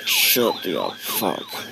Shut the fuck.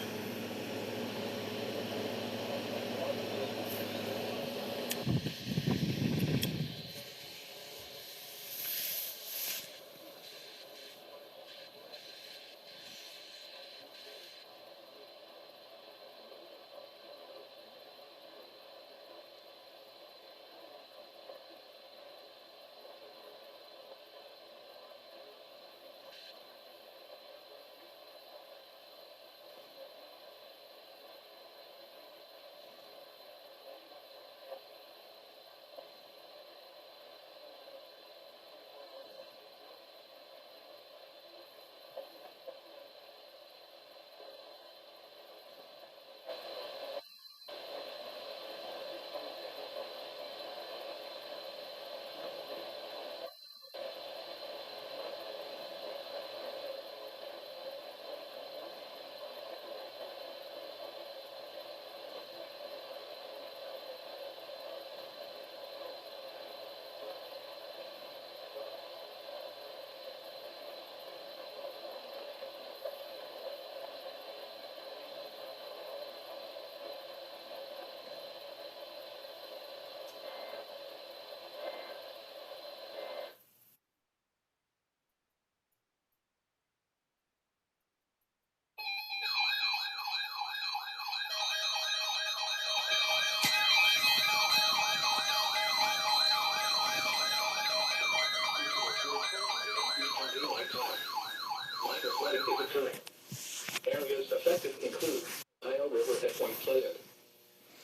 Areas affected include Ohio River at Point Pleasant.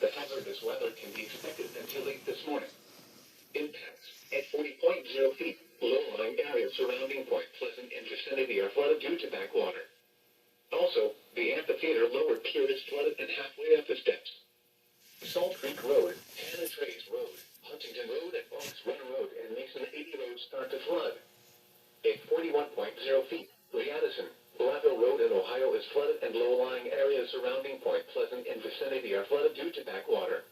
The hazardous weather can be expected until late this morning. Impacts at 40.0 feet. Low-lying areas surrounding Point Pleasant and vicinity are flooded due to backwater. Also, the amphitheater lower pier is flooded and halfway up the steps. Salt Creek Road, Hannah Trace Road, Huntington Road, and Oaks Run Road and Mason 80 Road start to flood. At 41.0 feet, Lee-Addison, Blattville Road in Ohio is flooded and low-lying areas surrounding Point Pleasant and vicinity are flooded due to backwater.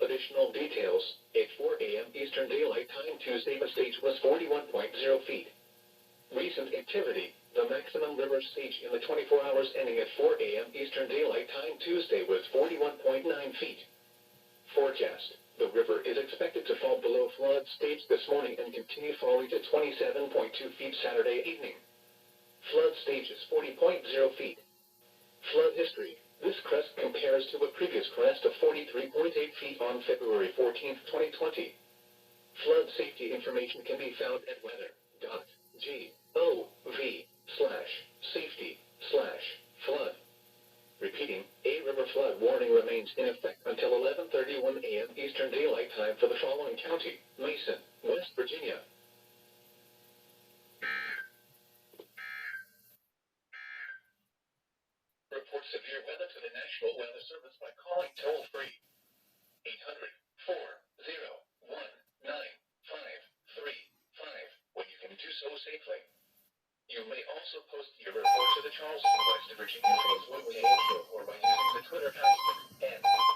Additional details, at 4 a.m. Eastern Daylight Time Tuesday, the stage was 41.0 feet. Recent activity, the maximum river stage in the 24 hours ending at 4 a.m. Eastern Daylight Time Tuesday was 41.9 feet. Forecast, the river is expected to fall below flood stage this morning and continue falling to 27.2 feet Saturday evening. Flood stage is 40.0 feet. Flood history. This crest compares to a previous crest of 43.8 feet on February 14, 2020. Flood safety information can be found at weather.gov/safety/flood. Repeating, a river flood warning remains in effect until 11:31 a.m. Eastern Daylight Time for the following county: Mason, West Virginia. Report severe weather to the National Weather Service by calling toll-free 800-401-9535 when you can do so safely. You may also post your report to the Charleston, West Virginia Facebook page or by using the Twitter hashtag